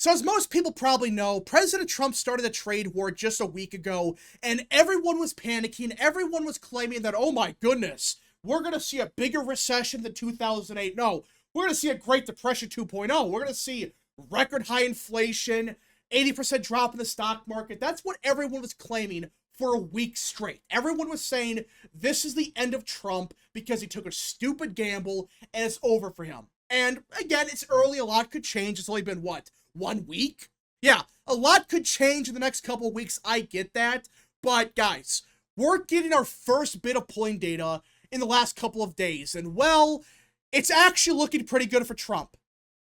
So as most people probably know, President Trump started a trade war just a week ago, and everyone was panicking. Everyone was claiming that, oh my goodness, we're going to see a bigger recession than 2008. No, we're going to see a Great Depression 2.0. We're going to see record high inflation, 80% drop in the stock market. That's what everyone was claiming for a week straight. Everyone was saying this is the end of Trump because he took a stupid gamble and it's over for him. And again, it's early. A lot could change. It's only been, what, 1 week? Yeah, a lot could change in the next couple of weeks. I get that. But guys, we're getting our first bit of polling data in the last couple of days. And well, it's actually looking pretty good for Trump.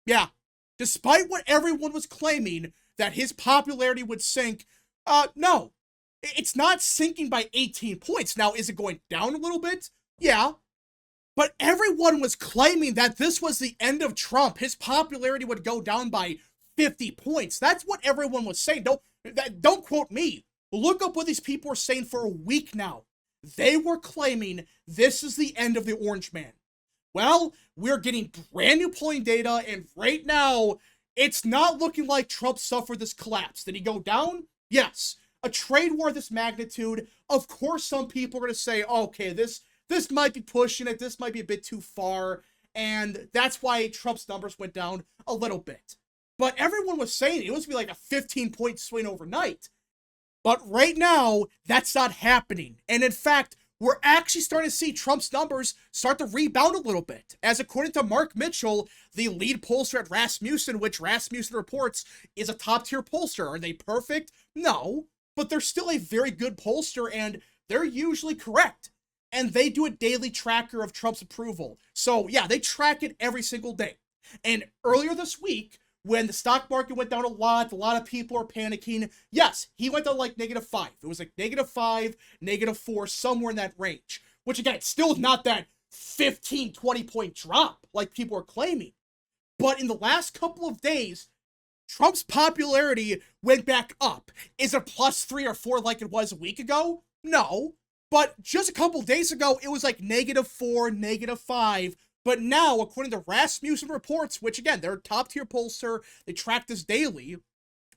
Yeah, despite what everyone was claiming that his popularity would sink, no, it's not sinking by 18 points. Now, is it going down a little bit? Yeah. But everyone was claiming that this was the end of Trump. His popularity would go down by 50 points. That's what everyone was saying. Don't quote me. Look up what these people were saying for a week now. They were claiming this is the end of the Orange Man. Well, we're getting brand new polling data, and right now, it's not looking like Trump suffered this collapse. Did he go down? Yes. A trade war of this magnitude, of course some people are going to say, okay, this might be pushing it, this might be a bit too far, and that's why Trump's numbers went down a little bit. But everyone was saying it was going to be like a 15-point swing overnight. But right now, that's not happening. And in fact, we're actually starting to see Trump's numbers start to rebound a little bit. As according to Mark Mitchell, the lead pollster at Rasmussen, which Rasmussen reports is a top-tier pollster. Are they perfect? No. But they're still a very good pollster, and they're usually correct. And they do a daily tracker of Trump's approval. So yeah, they track it every single day. And earlier this week, when the stock market went down a lot of people are panicking. Yes, he went down like -5. It was like -5, -4, somewhere in that range. Which again, still not that 15, 20-point drop like people are claiming. But in the last couple of days, Trump's popularity went back up. Is it +3 or 4 like it was a week ago? No. But just a couple days ago, it was like -4, -5. But now, according to Rasmussen reports, which again, they're a top-tier pollster, they track this daily,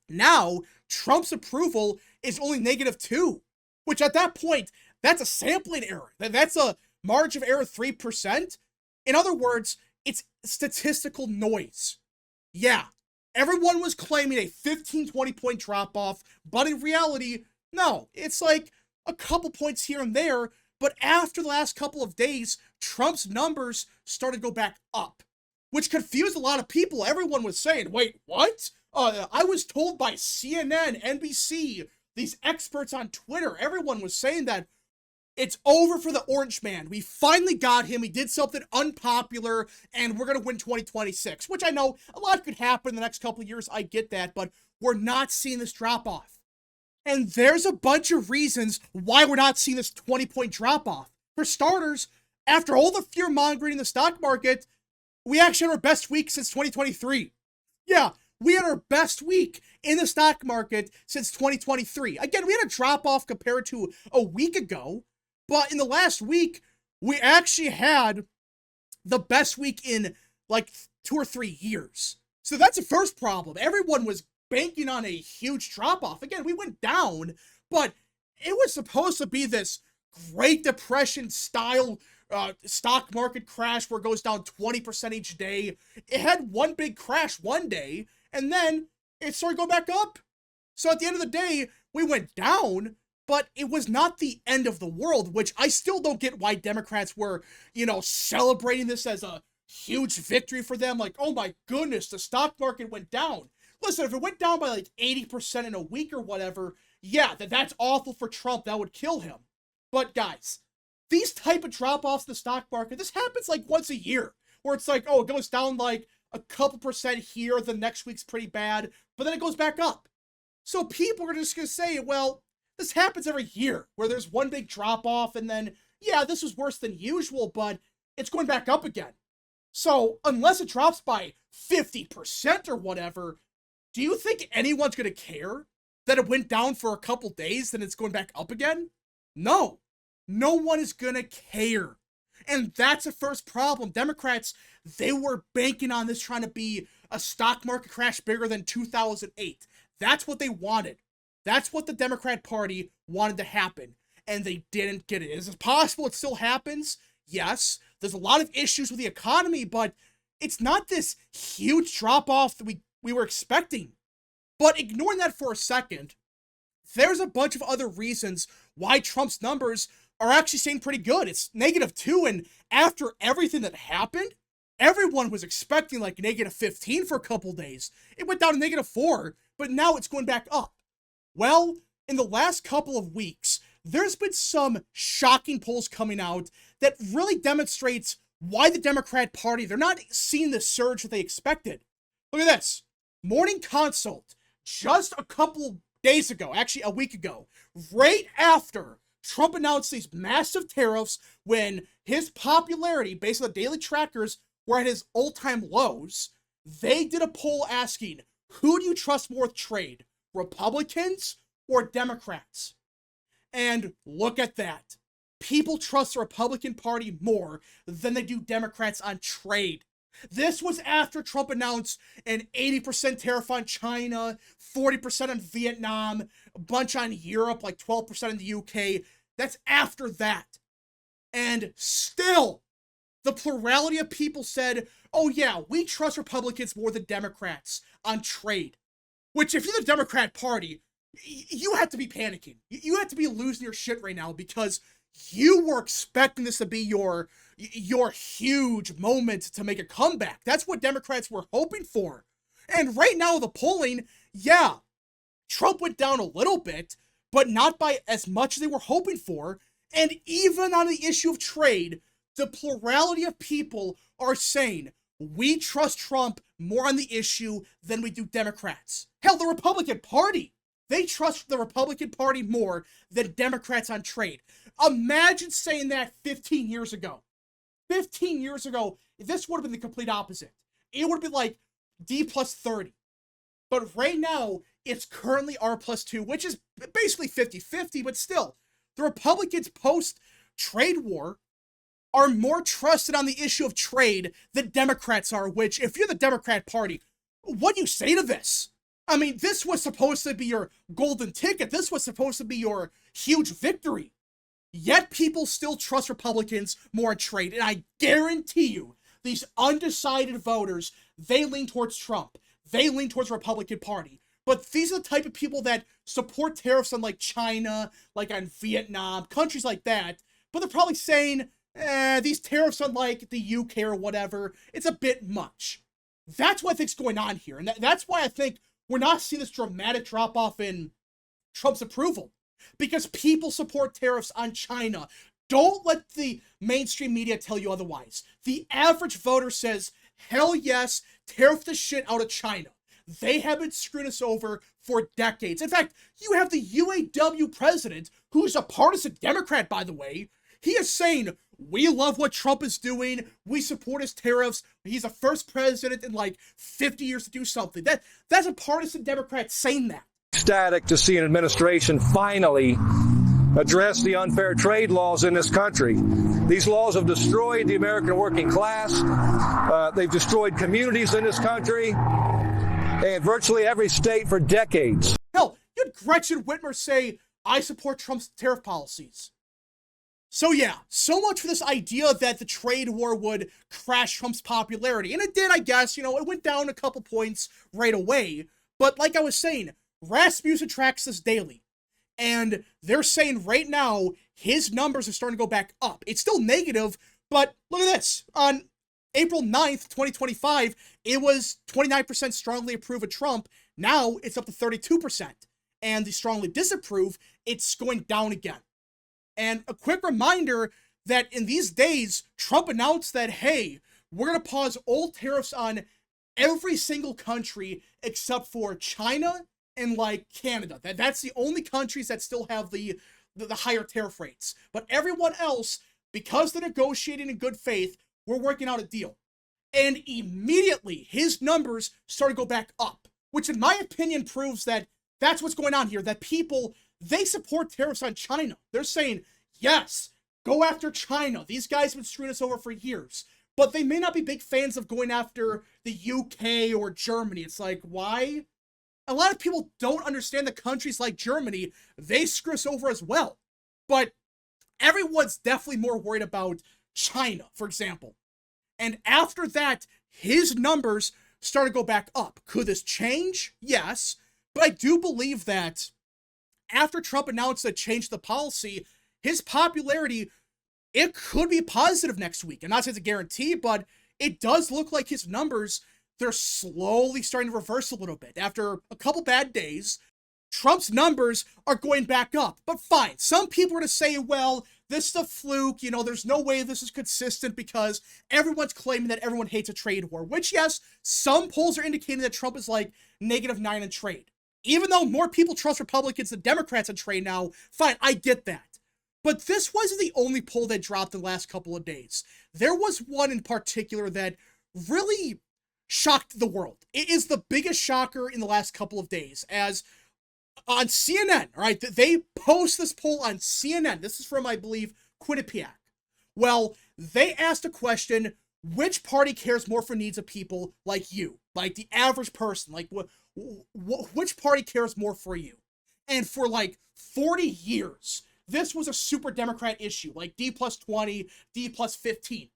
now Trump's approval is only -2. Which at that point, that's a sampling error. That's a margin of error 3%. In other words, it's statistical noise. Yeah, everyone was claiming a 15, 20-point drop-off, but in reality, no. It's like a couple points here and there, but after the last couple of days, Trump's numbers started to go back up, which confused a lot of people. Everyone was saying, wait, what? I was told by CNN, NBC, these experts on Twitter, everyone was saying that it's over for the Orange Man. We finally got him. He did something unpopular, and we're going to win 2026, which I know a lot could happen in the next couple of years. I get that, but we're not seeing this drop-off. And there's a bunch of reasons why we're not seeing this 20-point drop-off. For starters, after all the fear-mongering in the stock market, we actually had our best week since 2023. Yeah, we had our best week in the stock market since 2023. Again, we had a drop-off compared to a week ago, but in the last week, we actually had the best week in like 2 or 3 years. So that's the first problem. Everyone was banking on a huge drop-off. Again, we went down, but it was supposed to be this Great Depression style stock market crash where it goes down 20% each day. It had one big crash one day, and then it started going back up. So at the end of the day, we went down, but it was not the end of the world, which I still don't get why Democrats were, celebrating this as a huge victory for them. Like, oh my goodness, the stock market went down. Listen, if it went down by like 80% in a week or whatever, yeah, that's awful for Trump. That would kill him. But guys, these type of drop-offs in the stock market, this happens like once a year, where it's like, oh, it goes down like a couple percent here, the next week's pretty bad, but then it goes back up. So people are just going to say, well, this happens every year, where there's one big drop-off, and then, yeah, this was worse than usual, but it's going back up again. So unless it drops by 50% or whatever, do you think anyone's going to care that it went down for a couple days, then it's going back up again? No. No one is going to care. And that's the first problem. Democrats, they were banking on this trying to be a stock market crash bigger than 2008. That's what they wanted. That's what the Democrat Party wanted to happen, and they didn't get it. Is it possible it still happens? Yes. There's a lot of issues with the economy, but it's not this huge drop-off that we were expecting. But ignoring that for a second, there's a bunch of other reasons why Trump's numbers are actually staying pretty good. It's -2, and after everything that happened, everyone was expecting like -15 for a couple days. It went down to -4, but now it's going back up. Well, in the last couple of weeks, there's been some shocking polls coming out that really demonstrates why the Democrat Party, they're not seeing the surge that they expected. Look at this. Morning Consult, just a couple days ago, actually a week ago, right after Trump announced these massive tariffs, when his popularity, based on the daily trackers, were at his all-time lows, they did a poll asking, who do you trust more with trade, Republicans or Democrats? And look at that. People trust the Republican Party more than they do Democrats on trade. This was after Trump announced an 80% tariff on China, 40% on Vietnam, a bunch on Europe, like 12% in the UK. That's after that. And still, the plurality of people said, oh yeah, we trust Republicans more than Democrats on trade. Which, if you're the Democrat Party, you have to be panicking. You have to be losing your shit right now, because you were expecting this to be your huge moment to make a comeback. That's what Democrats were hoping for. And right now, the polling, yeah, Trump went down a little bit, but not by as much as they were hoping for. And even on the issue of trade, the plurality of people are saying, we trust Trump more on the issue than we do Democrats. Hell, the Republican Party, they trust the Republican Party more than Democrats on trade. Imagine saying that 15 years ago. 15 years ago, this would have been the complete opposite. It would have been like D plus 30. But right now, it's currently R plus 2, which is basically 50-50, but still, the Republicans post-trade war are more trusted on the issue of trade than Democrats are, which, if you're the Democrat Party, what do you say to this? I mean, this was supposed to be your golden ticket. This was supposed to be your huge victory. Yet people still trust Republicans more on trade. And I guarantee you, these undecided voters, they lean towards Trump. They lean towards the Republican Party. But these are the type of people that support tariffs on like China, like on Vietnam, countries like that. But they're probably saying, these tariffs on like the UK or whatever, it's a bit much. That's what I think's going on here. And that's why I think we're not seeing this dramatic drop-off in Trump's approval. Because people support tariffs on China. Don't let the mainstream media tell you otherwise. The average voter says, hell yes, tariff the shit out of China. They have been screwing us over for decades. In fact, you have the UAW president, who's a partisan Democrat, by the way. He is saying, we love what Trump is doing. We support his tariffs. He's the first president in like 50 years to do something. That's a partisan Democrat saying that. Ecstatic to see an administration finally address the unfair trade laws in this country. These laws have destroyed the American working class. They've destroyed communities in this country and virtually every state for decades. Hell, you had Gretchen Whitmer say, I support Trump's tariff policies. So yeah, so much for this idea that the trade war would crash Trump's popularity. And it did, I guess. You know, it went down a couple points right away. But like I was saying, Rasmussen tracks this daily. And they're saying right now, his numbers are starting to go back up. It's still negative, but look at this. On April 9th, 2025, it was 29% strongly approve of Trump. Now it's up to 32%. And the strongly disapprove, it's going down again. And a quick reminder that in these days, Trump announced that, hey, we're going to pause all tariffs on every single country except for China and like Canada. That's the only countries that still have the higher tariff rates. But everyone else, because they're negotiating in good faith, we're working out a deal. And immediately his numbers start to go back up, which in my opinion proves that that's what's going on here, that people, they support tariffs on China. They're saying, yes, go after China. These guys have been screwing us over for years. but they may not be big fans of going after the UK or Germany. It's like, why? A lot of people don't understand that countries like Germany, they screw us over as well. But everyone's definitely more worried about China, for example. And after that, his numbers start to go back up. Could this change? Yes. But I do believe that after Trump announced a change to the policy, his popularity, it could be positive next week. I'm not saying it's a guarantee, but it does look like his numbers, they're slowly starting to reverse a little bit. After a couple bad days, Trump's numbers are going back up. But fine, some people are to say, well, this is a fluke, you know, there's no way this is consistent because everyone's claiming that everyone hates a trade war, which, yes, some polls are indicating that Trump is like -9 in trade. Even though more people trust Republicans than Democrats in trade now, fine, I get that. But this wasn't the only poll that dropped in the last couple of days. There was one in particular that really shocked the world. It is the biggest shocker in the last couple of days, as on CNN, right? They post this poll on CNN. This is from, I believe, Quinnipiac. Well, they asked a question, which party cares more for needs of people like you? Like the average person, like which party cares more for you? And for like 40 years, this was a super Democrat issue, like D+20, D+15.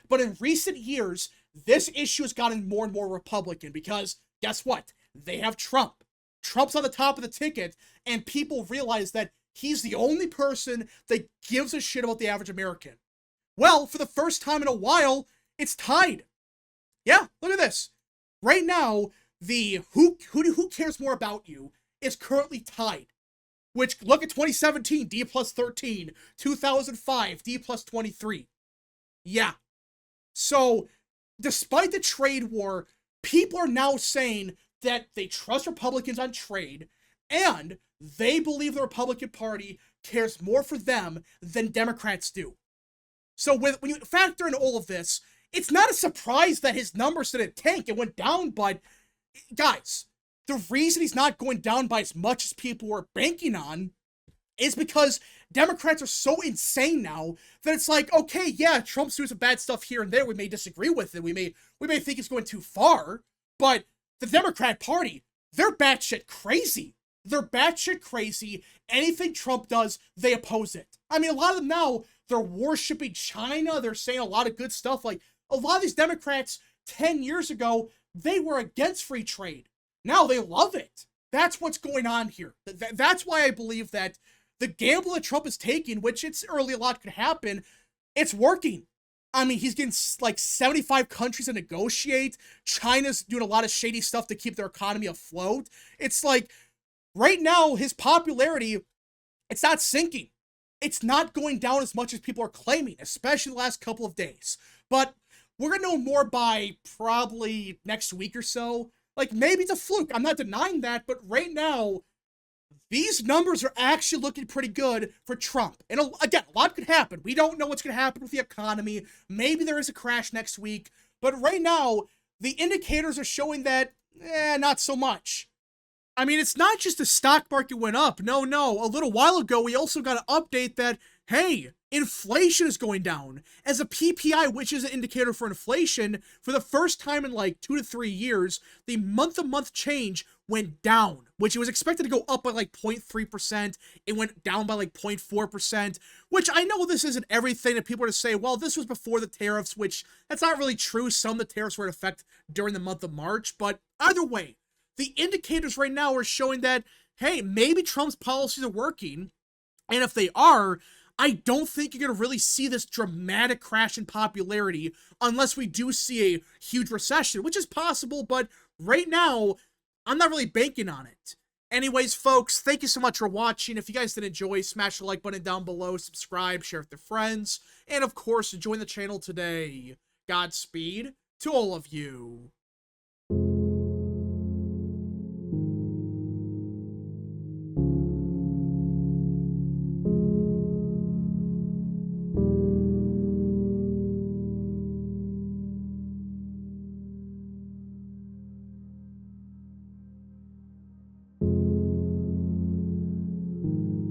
But in recent years, this issue has gotten more and more Republican because guess what? They have Trump. Trump's on the top of the ticket, and people realize that he's the only person that gives a shit about the average American. Well, for the first time in a while, it's tied. Yeah, look at this. Right now, the who cares more about you is currently tied. Which, look at 2017, D+13, 2005, D+23. Yeah. So, despite the trade war, people are now saying that they trust Republicans on trade, and they believe the Republican Party cares more for them than Democrats do. So when you factor in all of this, it's not a surprise that his numbers didn't tank. It went down, but guys, the reason he's not going down by as much as people were banking on is because Democrats are so insane now that it's like, okay, yeah, Trump's doing some bad stuff here and there. We may disagree with it. We may think it's going too far, but the Democrat Party, they're batshit crazy. They're batshit crazy. Anything Trump does, they oppose it. I mean, a lot of them now, they're worshiping China. They're saying a lot of good stuff. Like, a lot of these Democrats 10 years ago, they were against free trade. Now they love it. That's what's going on here. That's why I believe that the gamble that Trump is taking, which it's early, a lot could happen, it's working. I mean, he's getting like 75 countries to negotiate. China's doing a lot of shady stuff to keep their economy afloat. It's like, right now, his popularity, it's not sinking. It's not going down as much as people are claiming, especially the last couple of days. But we're going to know more by probably next week or so. Like, maybe it's a fluke. I'm not denying that. But right now, these numbers are actually looking pretty good for Trump. And again, a lot could happen. We don't know what's going to happen with the economy. Maybe there is a crash next week. But right now, the indicators are showing that, not so much. I mean, it's not just the stock market went up. No. A little while ago, we also got an update that, hey, inflation is going down. As a PPI, which is an indicator for inflation, for the first time in like 2 to 3 years, the month-to-month change went down, which it was expected to go up by like 0.3%. It went down by like 0.4%, which I know this isn't everything that people are to say, well, this was before the tariffs, which that's not really true. Some of the tariffs were in effect during the month of March, but either way, the indicators right now are showing that, hey, maybe Trump's policies are working, and if they are, I don't think you're going to really see this dramatic crash in popularity unless we do see a huge recession, which is possible, but right now, I'm not really banking on it. Anyways, folks, thank you so much for watching. If you guys did enjoy, smash the like button down below, subscribe, share with your friends, and of course, join the channel today. Godspeed to all of you.